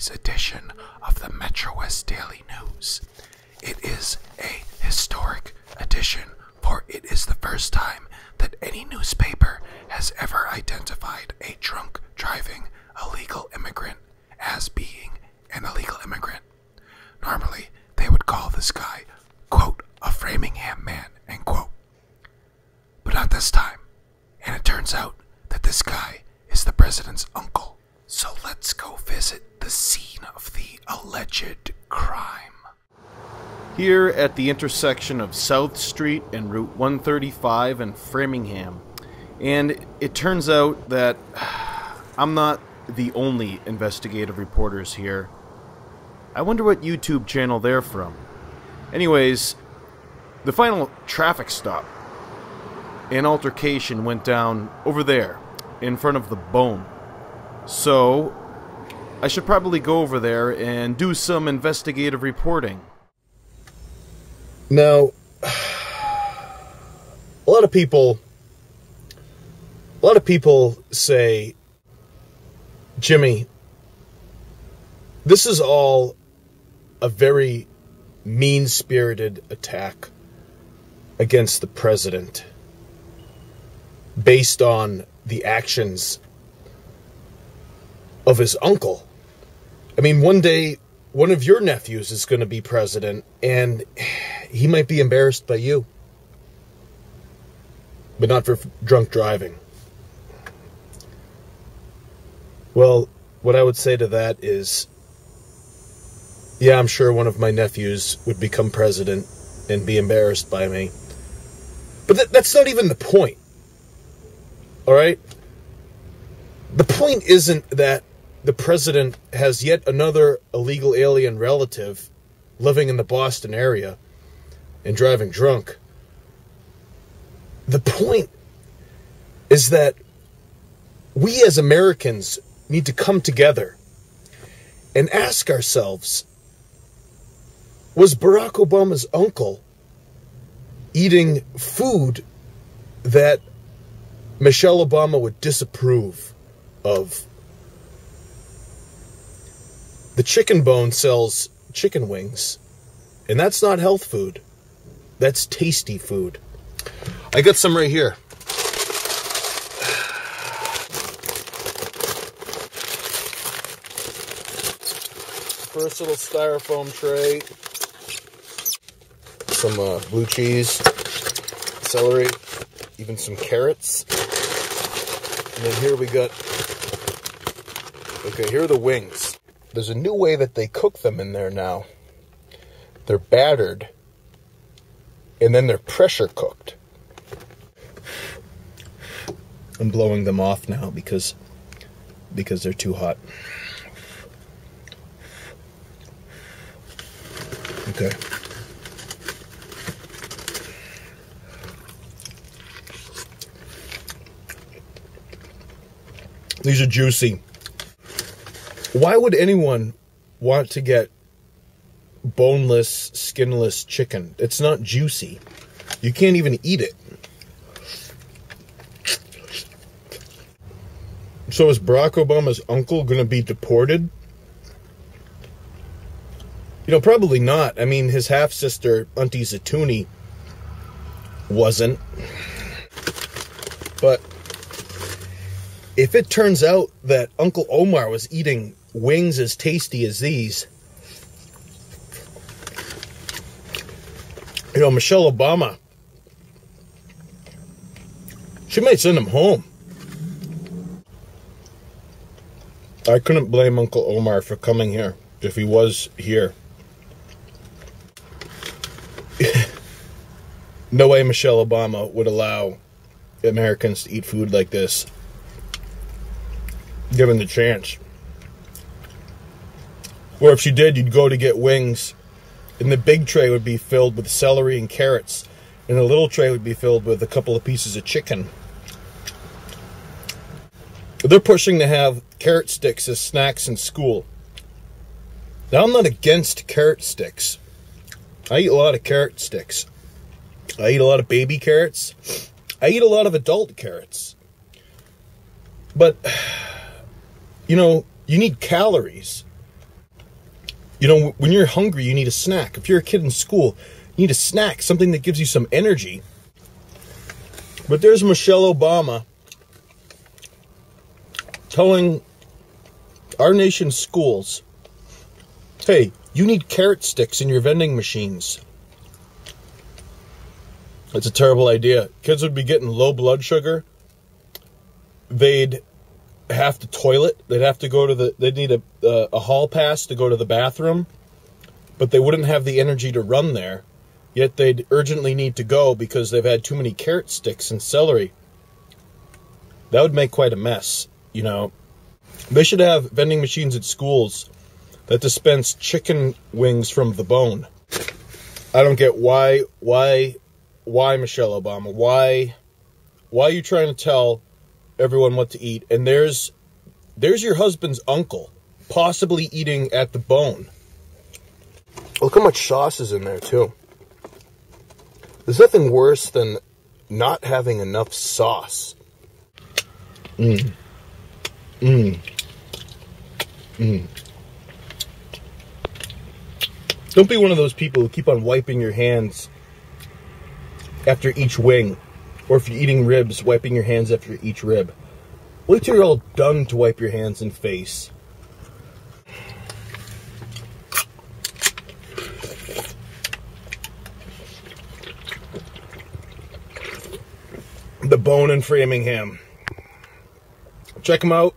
today's edition of the Metro West Daily News. It is a historic edition, for it is the first time that any newspaper has ever identified a drunk driving illegal immigrant as being an illegal immigrant. Normally, they would call this guy, quote, a Framingham man, end quote. But not this time. And it turns out that this guy is the president's uncle. So let's go visit the scene of the alleged crime. Here at the intersection of South Street and Route 135 in Framingham. And it turns out that I'm not the only investigative reporters here. I wonder what YouTube channel they're from. Anyways, the final traffic stop, an altercation went down over there in front of the Bone. So I should probably go over there and do some investigative reporting. Now, a lot of people say, Jimmy, this is all a very mean-spirited attack against the president based on the actions of his uncle. I mean, one day, one of your nephews is going to be president, and he might be embarrassed by you. But not for drunk driving. Well, what I would say to that is, yeah, I'm sure one of my nephews would become president and be embarrassed by me. But that's not even the point. All right? The point isn't that the president has yet another illegal alien relative living in the Boston area and driving drunk. The point is that we as Americans need to come together and ask ourselves, was Barack Obama's uncle eating food that Michelle Obama would disapprove of? The Chicken Bone sells chicken wings, and that's not health food. That's tasty food. I got some right here. Versatile styrofoam tray. Some blue cheese, celery, even some carrots. And then here we got, okay, here are the wings. There's a new way that they cook them in there now. They're battered, and then they're pressure cooked. I'm blowing them off now because they're too hot. Okay. These are juicy. Why would anyone want to get boneless, skinless chicken? It's not juicy. You can't even eat it. So is Barack Obama's uncle going to be deported? You know, probably not. I mean, his half-sister, Auntie Zatouni, wasn't. But if it turns out that Uncle Omar was eating wings as tasty as these, you know, Michelle Obama, she might send him home. I couldn't blame Uncle Omar for coming here if he was here. No way Michelle Obama would allow Americans to eat food like this, given the chance. Or if she did, you'd go to get wings, and the big tray would be filled with celery and carrots, and the little tray would be filled with a couple of pieces of chicken. They're pushing to have carrot sticks as snacks in school. Now, I'm not against carrot sticks. I eat a lot of carrot sticks. I eat a lot of baby carrots. I eat a lot of adult carrots. But, you know, you need calories. You know, when you're hungry, you need a snack. If you're a kid in school, you need a snack, something that gives you some energy. But there's Michelle Obama telling our nation's schools, hey, you need carrot sticks in your vending machines. That's a terrible idea. Kids would be getting low blood sugar. They'd have to toilet. They'd have to go to they'd need a hall pass to go to the bathroom. But they wouldn't have the energy to run there. Yet they'd urgently need to go because they've had too many carrot sticks and celery. That would make quite a mess, you know. They should have vending machines at schools that dispense chicken wings from the bone. I don't get why Michelle Obama? Why are you trying to tell everyone what to eat? And there's your husband's uncle, possibly eating at the bone. Look how much sauce is in there, too. There's nothing worse than not having enough sauce. Don't be one of those people who keep on wiping your hands after each wing. Or if you're eating ribs, wiping your hands after each rib. Wait till you're all done to wipe your hands and face. The Bone in Framingham. Check them out.